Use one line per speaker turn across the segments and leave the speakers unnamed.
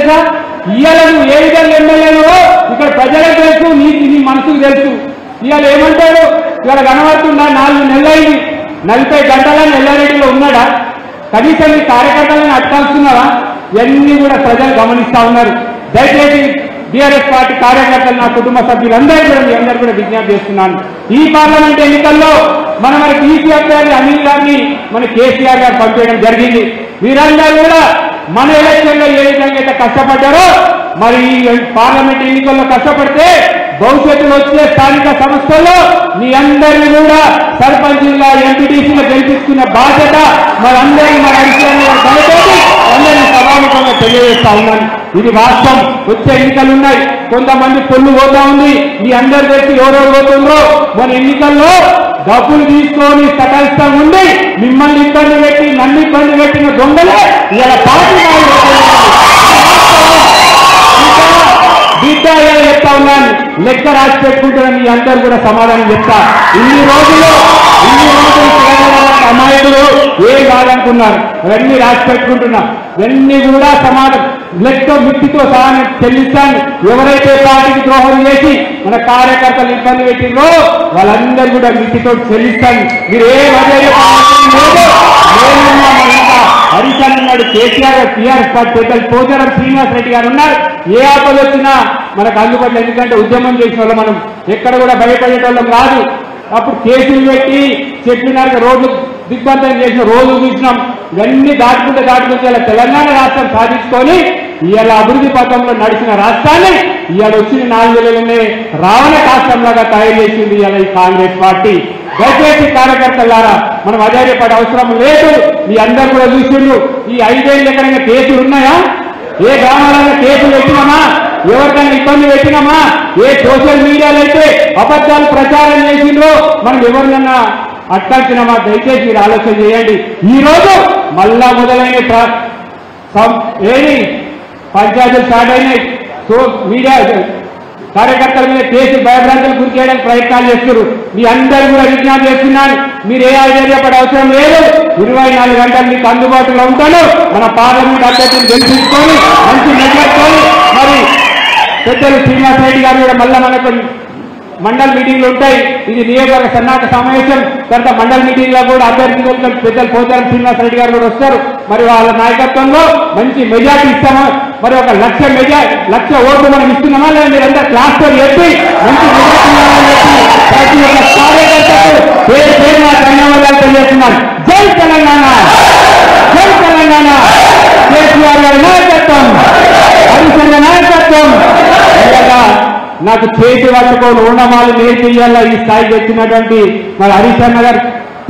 తెలుసా? ఇవాళ నువ్వు ఏ విధంగా ఎమ్మెల్యేలో ఇక్కడ ప్రజలకు తెలుసు, నీ మనసుకు తెలుసు. ఇవాళ ఏమంటాడు? ఇవాళ కనబడుతుందా? 4 నెలలైంది, 40 గంటలని ఎల్లారెడ్డిలో ఉన్నాడా? కనీసం ఈ కార్యకర్తలను అట్టాల్స్తున్నావా? ఇవన్నీ కూడా ప్రజలు గమనిస్తా ఉన్నారు. దయచేసి బీఆర్ఎస్ పార్టీ కార్యకర్తలు, నా కుటుంబ సభ్యులందరూ కూడా మీ అందరూ కూడా విజ్ఞప్తి చేస్తున్నాను. ఈ పార్లమెంట్ ఎన్నికల్లో మన టీసీ అభ్యర్థి అనిల్ గారిని మన కేసీఆర్ గారు పంపేయడం జరిగింది. మీరందరూ కూడా మన ఎలక్షన్లో ఏ విధంగా అయితే కష్టపడ్డారో మరి ఈ పార్లమెంట్ ఎన్నికల్లో కష్టపడితే భవిష్యత్తులో వచ్చే స్థానిక సంస్థల్లో మీ అందరినీ కూడా సర్పంచ్గా, ఎంపీటీసీగా గెలిపించుకున్న బాధ్యత మనందరినీ మన విషయాన్ని అందరినీ సభాముఖంగా తెలియజేస్తా ఉన్నాను. ఇది వాస్తవం. వచ్చే ఎన్నికలు ఉన్నాయి, కొంతమంది పొల్లు పోతా ఉంది. మీ అందరు తెలిసి ఎవరెవరు పోతుందో మన ఎన్నికల్లో డబ్బులు తీసుకొని సకలిస్తం ఉండి మిమ్మల్ని ఇబ్బంది పెట్టి నన్ను ఇబ్బంది పెట్టిన దొంగలే ఇలా పార్టీ బిడ్డ చెప్తా ఉన్నాను. లెక్క రాసి పెట్టుకుంటున్నా. మీ అందరూ కూడా సమాధానం చెప్తా. ఇన్ని రోజులు అమాయకులు ఏం కాదనుకున్నారు, అవన్నీ రాసి పెట్టుకుంటున్నా. ఇవన్నీ కూడా సమాధానం లెక్క మిట్టితో సహాయం చెల్లిస్తాను. ఎవరైతే పార్టీకి ద్రోహం చేసి మన కార్యకర్తలు ఇబ్బంది పెట్టిందో వాళ్ళందరూ కూడా మిట్టితో చెల్లిస్తాను. మీరు ఏ హరిశన్ ఉన్నాడు, కేసీఆర్, టీఆర్ఎస్ పార్టీ పెద్దలు పోచారం శ్రీనివాస్ రెడ్డి గారు ఉన్నారు. ఏ ఆపదలు వచ్చినా మనకు అందుబాటులో. ఎందుకంటే ఉద్యమం చేసిన వాళ్ళు మనం ఎక్కడ కూడా భయపడేటోళ్ళం కాదు. అప్పుడు కేసులు పెట్టి చెట్లున్నారు, రోడ్లు దిగ్బంధం చేసిన రోజు చూసినాం. ఇవన్నీ దాటుకుంటే ఇలా తెలంగాణ రాష్ట్రం సాధించుకొని ఇవాళ అభివృద్ధి పథంలో నడిచిన రాష్ట్రాన్ని ఇవాళ వచ్చిన 4 నెలలనే రావణ రాష్ట్రంలాగా తయారు చేసింది ఇవాళ ఈ కాంగ్రెస్ పార్టీ. దయచేసి కార్యకర్తలారా మనం అధైర్యపడే అవసరం లేదు. మీ అందరూ కూడా చూసిండ్రు. ఈ 5 ఏళ్ళు ఎక్కడైనా కేసులు ఉన్నాయా? ఏ గ్రామాలలో కేసులు పెట్టినామా? ఎవరికైనా ఇబ్బంది పెట్టినామా? ఏ సోషల్ మీడియాలో అయితే అబద్ధాలు ప్రచారం చేసిండ్రో మనం ఎవరినన్నా అట్టాల్సినామా? దయచేసి మీరు ఆలోచన చేయండి. ఈ రోజు మళ్ళా మొదలైన పంచాయతీలు స్టార్ట్ అయినాయి. మీడియా కార్యకర్తల మీద కేసు భయభ్రాంతులు గురి చేయడానికి ప్రయత్నాలు చేస్తున్నారు. మీ అందరూ కూడా విజ్ఞప్తి చేస్తున్నాను. మీరు ఏ ఆశ్చర్యపడే అవసరం లేదు. 24 గంటలు మీకు అందుబాటులో ఉంటాను. మన పార్లమెంట్ అభ్యర్థిని గెలిపించుకొని మంచి మెజార్టీతోని మరి పెద్దలు శ్రీనివాస్ రెడ్డి గారు కూడా మళ్ళా మనకు మండల్ మీటింగ్లు ఉంటాయి. ఇది నియోజకవర్గ సన్నాహక సమావేశం. తర్వాత మండల్ మీటింగ్ లో కూడా అభ్యర్థులు పెద్దలు పోచారం శ్రీనివాస్ రెడ్డి గారు కూడా వస్తారు. మరి వాళ్ళ నాయకత్వంలో మంచి మెజార్టీ ఇస్తామా? మరి ఒక 1,00,000 ఓట్లు మనం ఇస్తున్నామా లేదా? మీరందరూ క్లాస్ తో చెప్పి మంచి మెజార్టీ ప్రతి ఒక్క కార్యకర్తకు ధన్యవాదాలు తెలియజేస్తున్నాను. జై తెలంగాణ, జై తెలంగాణ. కేసీఆర్ గారి నాయకత్వం, హరిశన్ నాయకత్వం. నాకు చేతి పట్టుకొని రుణమాలు నేర్పియ్యాలా ఈ స్థాయికి వచ్చినటువంటి మరి హరిశన్ గారు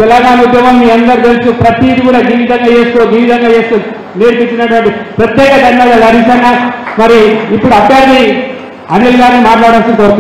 తెలంగాణ ఉద్యమం మీ అందరూ తెలుసు. ప్రతిదీ కూడా ఈ విధంగా చేస్తూ నేర్పించినటువంటి ప్రత్యేక ధన్యవాదాలు హరిశన్. మరి ఇప్పుడు అభ్యర్థి అనిల్ గారిని మాట్లాడాల్సి కోరుతుంది.